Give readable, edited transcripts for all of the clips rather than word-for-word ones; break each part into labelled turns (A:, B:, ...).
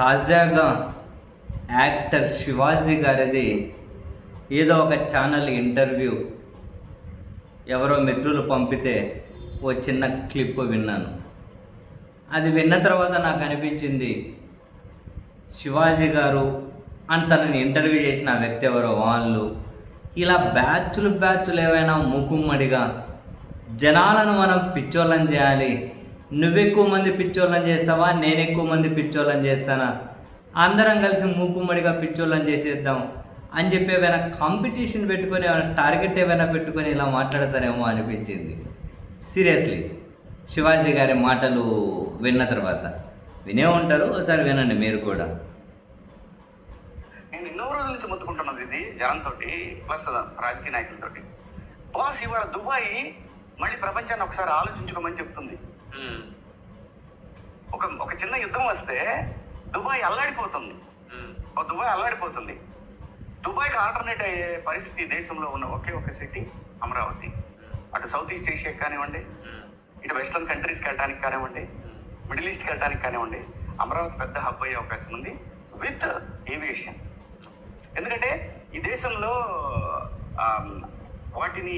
A: తాజాగా యాక్టర్ శివాజీ గారిది ఏదో ఒక ఛానల్ ఇంటర్వ్యూ ఎవరో మిత్రులు పంపితే ఓ చిన్న క్లిప్ విన్నాను. అది విన్న తర్వాత నాకు అనిపించింది, శివాజీ గారు అని తనని ఇంటర్వ్యూ చేసిన వ్యక్తి ఎవరో వాళ్ళు ఇలా బ్యాచ్లు ఏవైనా మూకుమ్మడిగా జనాలను మనం పిచ్చోళ్ళని చేయాలి, నువ్వెక్కువ మంది పిచ్చోళ్ళని చేస్తావా, నేను ఎక్కువ మంది పిచ్చోళ్ళని చేస్తానా, అందరం కలిసి మూకుమ్మడిగా పిచ్చోళ్ళని చేసేద్దాం అని చెప్పి ఏమైనా కాంపిటీషన్ పెట్టుకొని ఏమైనా టార్గెట్ ఏమైనా పెట్టుకొని ఇలా మాట్లాడతారేమో అనిపించింది. సీరియస్లీ శివాజీ గారి మాటలు విన్న తర్వాత వినే ఉంటారు, ఒకసారి వినండి మీరు కూడా.
B: నేను ఎన్నో రోజుల నుంచి మొత్తుకుంటున్నది ఇది జనంతో ప్లస్ రాజకీయ నాయకులతో. బాస్ ఇవాళ దుబాయ్ మళ్ళీ ప్రపంచాన్ని ఒకసారి ఆలోచించుకోమని చెప్తుంది. ఒక చిన్న యుద్ధం వస్తే దుబాయ్ అల్లాడిపోతుంది. దుబాయ్కి ఆల్టర్నేట్ అయ్యే పరిస్థితి దేశంలో ఉన్న ఒకే ఒక సిటీ అమరావతి. అటు సౌత్ ఈస్ట్ ఏషియాకి కానివ్వండి, ఇటు వెస్టర్న్ కంట్రీస్కి వెళ్ళడానికి కానివ్వండి, మిడిల్ ఈస్ట్కి వెళ్ళడానికి కానివ్వండి, అమరావతి పెద్ద హబ్ అయ్యే అవకాశం ఉంది విత్ ఏవియేషన్. ఎందుకంటే ఈ దేశంలో వాటిని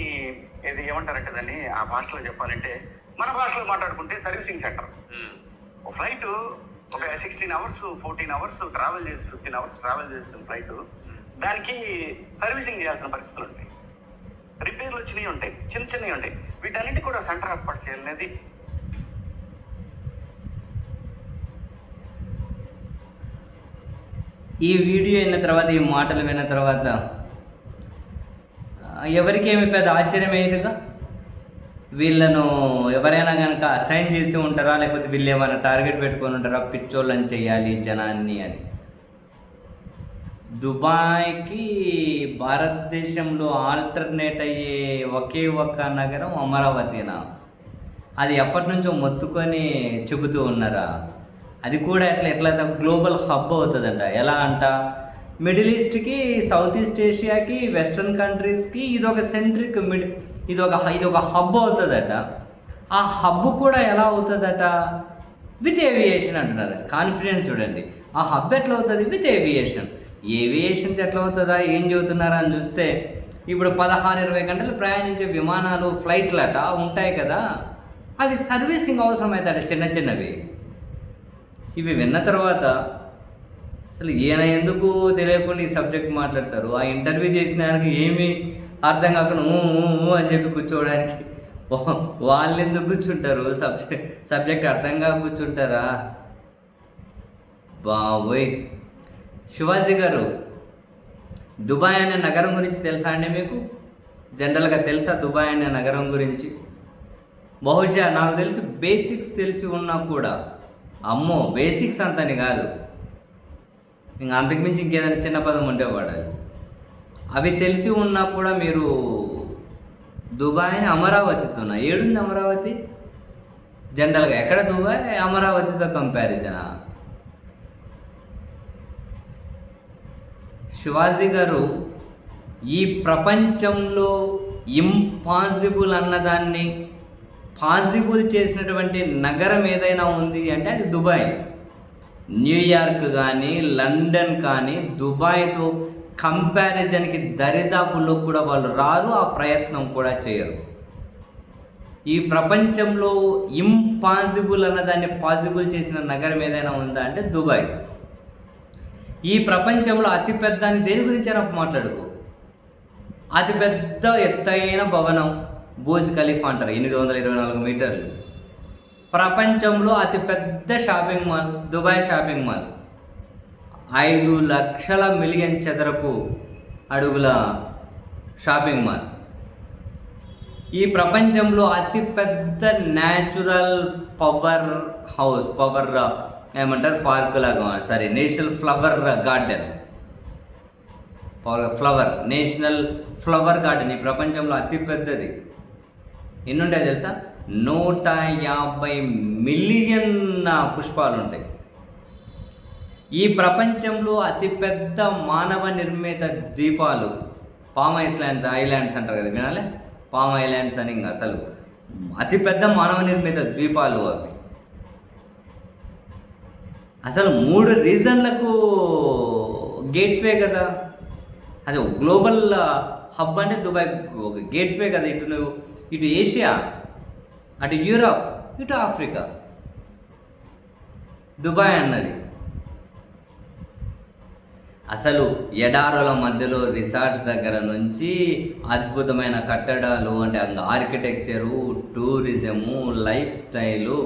B: ఏమంటారంటే దాన్ని ఆ భాషలో చెప్పాలంటే, మన భాషలో మాట్లాడుకుంటే సర్వీసింగ్ సెంటర్. ఫ్లైట్ ఒక 16 hours 14 hours ట్రావెల్ చేసి 15 hours ట్రావెల్ చేసిన ఫ్లైట్ దానికి సర్వీసింగ్ చేయాల్సిన పరిస్థితులు ఉంటాయి, రిపేర్లు వచ్చినవి ఉంటాయి, చిన్నవి ఉంటాయి. వీటన్నిటి కూడా సెంటర్ ఏర్పాటు చేయాలనేది
A: ఈ వీడియో అయిన తర్వాత, ఈ మాటలు విన్న తర్వాత ఎవరికేమి పెద్ద ఆశ్చర్యం అయ్యేదిగా. వీళ్ళను ఎవరైనా కనుక అసైన్ చేసి ఉంటారా, లేకపోతే వీళ్ళు ఏమైనా టార్గెట్ పెట్టుకొని ఉంటారా, పిచ్చోళ్ళని చేయాలి జనాన్ని అని. దుబాయ్కి భారతదేశంలో ఆల్టర్నేట్ అయ్యే ఒకే ఒక్క నగరం అమరావతినా? అది ఎప్పటి నుంచో మొత్తుకొని చెబుతూ ఉన్నారా? అది కూడా ఎట్లా గ్లోబల్ హబ్ అవుతుందంట. ఎలా అంట, మిడిల్ ఈస్ట్కి, సౌత్ ఈస్ట్ ఏషియాకి, వెస్ట్రన్ కంట్రీస్కి ఇదొక సెంట్రిక్ ఇదొక హబ్ అవుతుందట. ఆ హబ్ కూడా ఎలా అవుతుందట, విత్ ఏవియేషన్ అంటున్నారు. కాన్ఫిడెన్స్ చూడండి. ఆ హబ్ ఎట్లా అవుతుంది, విత్ ఏవియేషన్. ఏవియేషన్కి ఎట్లా అవుతుందా, ఏం చెబుతున్నారా అని చూస్తే, ఇప్పుడు 16-20 గంటలు ప్రయాణించే విమానాలు, ఫ్లైట్లట ఉంటాయి కదా, అవి సర్వీసింగ్ అవసరం అవుతాయి చిన్నవి. ఇవి విన్న తర్వాత అసలు ఈయన ఎందుకు తెలియకుండా ఈ సబ్జెక్ట్ మాట్లాడతారు. ఆ ఇంటర్వ్యూ చేసిన ఆయనకి ఏమీ అర్థం కాకుండా అని చెప్పి కూర్చోవడానికి వాళ్ళు ఎందుకు కూర్చుంటారు? సబ్జెక్ట్ అర్థం కాక కూర్చుంటారా? బాబోయ్. శివాజీ గారు, దుబాయ్ అనే నగరం గురించి తెలుసా అండి మీకు? జనరల్గా తెలుసా దుబాయ్ అనే నగరం గురించి? బహుశా నాకు తెలిసి బేసిక్స్ తెలిసి ఉన్నా కూడా, అమ్మో బేసిక్స్ అంతని కాదు, ఇంకా అంతకుమించి ఇంకేదైనా చిన్న పదం ఉంటే వాడాలి. అవి తెలిసి ఉన్నా కూడా మీరు దుబాయ్ని అమరావతితోనా? ఏడుంది అమరావతి? జనరల్గా ఎక్కడ దుబాయ్ అమరావతితో కంపారిజనా? శివాజీ గారు, ఈ ప్రపంచంలో ఇంపాసిబుల్ అన్నదాన్ని పాసిబుల్ చేసినటువంటి నగరం ఏదైనా ఉంది అంటే అది దుబాయ్. న్యూయార్క్ కానీ, లండన్ కానీ దుబాయ్తో కంపారిజన్కి దరిదాపుల్లో కూడా వాళ్ళు రారు, ఆ ప్రయత్నం కూడా చేయరు. ఈ ప్రపంచంలో ఇంపాసిబుల్ అన్నదాన్ని పాసిబుల్ చేసిన నగరం ఏదైనా ఉందా అంటే దుబాయ్. ఈ ప్రపంచంలో అతిపెద్ద అని దేని గురించి అయినా మాట్లాడుకో, అతిపెద్ద ఎత్తైన భవనం బుర్జ్ ఖలీఫా అంటారు, 824 మీటర్లు. ప్రపంచంలో అతిపెద్ద shopping mall Dubai shopping mall, 5 లక్షల మిలియన్ చదరపు అడుగుల షాపింగ్ మాల్. ఈ ప్రపంచంలో అతిపెద్ద న్యాచురల్ పవర్ ఏమంటారు, పార్కు లాగా, national flower garden, national flower garden ఈ ప్రపంచంలో అతిపెద్దది. ఎన్ని ఉంటాయి తెలుసా? 150 మిలియన్ పుష్పాలు ఉంటాయి. ఈ ప్రపంచంలో అతిపెద్ద మానవ నిర్మిత ద్వీపాలు పామ్ ఐలాండ్స్ అంటారు కదా, వినాలే, పామ్ ఐలాండ్స్ అని. అసలు అతిపెద్ద మానవ నిర్మిత ద్వీపాలు అవి. అసలు 3 రీజన్లకు గేట్వే కదా. అది గ్లోబల్ హబ్ అంటే దుబాయ్ ఒక గేట్వే కదా. ఇటు ఏషియా, అటు యూరప్, ఇటు ఆఫ్రికా. దుబాయ్ అన్నది అసలు ఎడారుల మధ్యలో రిసార్ట్స్ దగ్గర నుంచి అద్భుతమైన కట్టడాలు, అంటే ఆర్కిటెక్చరు, టూరిజము, లైఫ్ స్టైలు.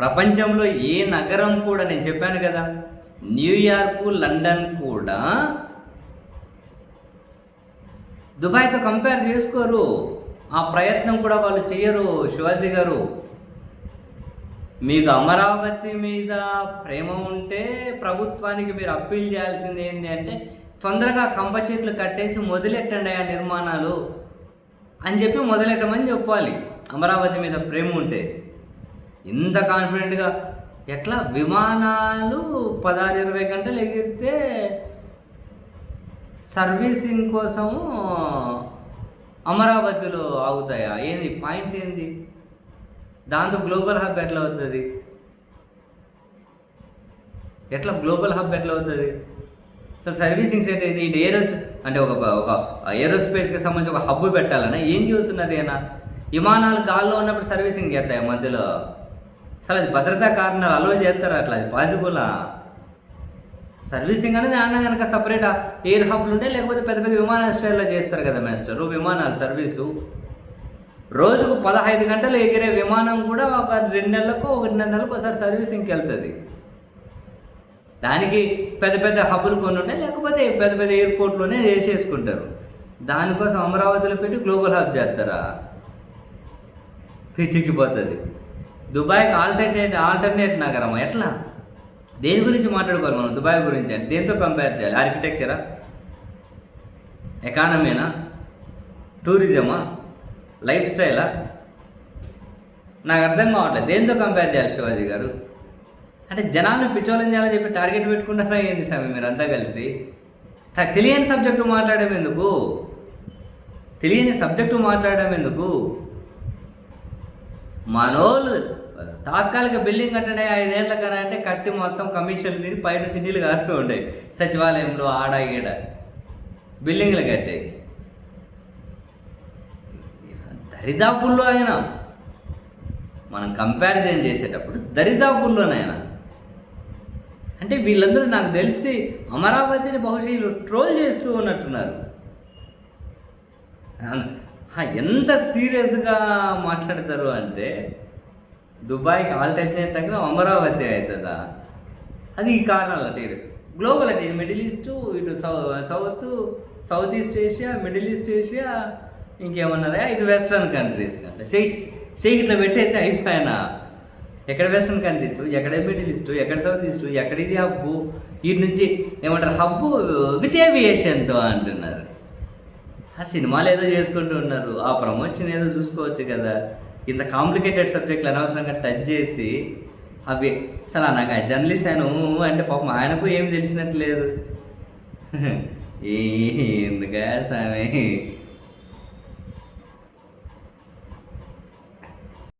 A: ప్రపంచంలో ఏ నగరం కూడా, నేను చెప్పాను కదా, న్యూయార్కు, లండన్ కూడా దుబాయ్తో కంపేర్ చేసుకోరు. ఆ ప్రయత్నం కూడా వాళ్ళు చేయరు. శివాజీ గారు, మీకు అమరావతి మీద ప్రేమ ఉంటే ప్రభుత్వానికి మీరు అప్పీల్ చేయాల్సింది ఏంటి అంటే, తొందరగా కంప చెట్లు కట్టేసి మొదలెట్టండి ఆ నిర్మాణాలు అని చెప్పి మొదలెట్టమని చెప్పాలి. అమరావతి మీద ప్రేమ ఉంటే ఇంత కాన్ఫిడెంట్గా ఎట్లా విమానాలు 16-20 గంటలు ఎగిరితే సర్వీసింగ్ కోసము అమరావతిలో ఆగుతాయా? ఏంది పాయింట్ ఏంది? దాంతో గ్లోబల్ హబ్ ఎట్లా అవుతుంది? గ్లోబల్ హబ్ ఎట్లా అవుతుంది? సో సర్వీసింగ్ సెట్ ఇది అంటే ఒక ఏరోస్పేస్కి సంబంధించి ఒక హబ్ పెట్టాలన్నా ఏం చెబుతున్నారు ఏనా? విమానాలు గాల్లో ఉన్నప్పుడు సర్వీసింగ్ చేస్తాయి మధ్యలో. అసలు అది భద్రతా కారణాలు అలో చేస్తారు, అట్లా అది పాసిబులా? సర్వీసింగ్ అనేది అన్న కనుక సపరేట్ ఎయిర్ హబ్లు ఉంటే, లేకపోతే పెద్ద పెద్ద విమానాశ్రయాల్లో చేస్తారు కదా మాస్టరు విమానాలు సర్వీసు. రోజుకు 15 గంటలు ఎగిరే విమానం కూడా ఒక 2 నెలలకు 1.5 నెలలకు ఒకసారి సర్వీసింగ్కి వెళ్తుంది. దానికి పెద్ద పెద్ద హబ్బులు కొన్ని ఉంటాయి, లేకపోతే పెద్ద పెద్ద ఎయిర్పోర్ట్లోనే చేసేసుకుంటారు. దానికోసం అమరావతిలో పెట్టి గ్లోబల్ హబ్ చేస్తారా? పిచ్చిక్కిపోతుంది. దుబాయ్కి ఆల్టర్నేట్ నగరం ఎట్లా? దేని గురించి మాట్లాడుకోవాలి మనం? దుబాయ్ గురించి అంటే దేంతో కంపేర్ చేయాలి? ఆర్కిటెక్చరా, ఎకానమీనా, టూరిజమా, లైఫ్ స్టైలా? నాకు అర్థం కావట్లేదు. దేంతో కంపేర్ చేయాలి శివాజీ గారు? అంటే జనాలను పిచ్చోళం చేయాలని చెప్పి టార్గెట్ పెట్టుకుంటారా ఏంది స్వామి మీరంతా కలిసి? తెలియని సబ్జెక్టు మాట్లాడడం ఎందుకు? మనోళ్ళు తాత్కాలిక బిల్డింగ్ కట్టడే 5 ఏళ్ళ కన్నా అంటే కట్టి మొత్తం కమిషన్లు తిని పైనుంచి నీళ్ళు కారుతూ ఉండే సచివాలయంలో ఆడ ఈడ బిల్డింగ్లు కట్టే దరిదాపుల్లో అయినా మనం కంపారిజన్ చేసేటప్పుడు దరిదాపుల్లోనైనా. అంటే వీళ్ళందరూ నాకు తెలిసి అమరావతిని బహుశా వీళ్ళు ట్రోల్ చేస్తూ ఉన్నట్టున్నారు. ఎంత సీరియస్గా మాట్లాడతారు అంటే, దుబాయ్కి ఆల్టర్నేట్ నగరం అమరావతి అవుతుందా? అది ఈ కారణాలు అంటే గ్లోబల్ అంటే మిడిల్ ఈస్ట్, ఇటు south east Asia, middle east Asia, ఇంకేమన్నారా ఇటు వెస్ట్రన్ కంట్రీస్ కంటే షేక్ ఇట్లా పెట్టయితే అయిపోయినా. ఎక్కడ వెస్ట్రన్ కంట్రీస్, ఎక్కడ మిడిల్ ఈస్ట్, ఎక్కడ సౌత్ ఈస్ట్, ఎక్కడ ఇది హబ్బు, వీటి నుంచి ఏమంటారు హబ్బు విత్ ఏవియేషన్తో అంటున్నారు. ఆ సినిమాలు ఏదో చేసుకుంటూ ఉన్నారు, ఆ ప్రమోషన్ ఏదో చూసుకోవచ్చు కదా. ఇంత కాంప్లికేటెడ్ సబ్జెక్టులు అనవసరంగా టచ్ చేసి అవి అసలు నాకు ఆ జర్నలిస్ట్ ఆయన అంటే పాపం ఆయనకు ఏం తెలిసినట్టు లేదు. ఎందుక స్వామి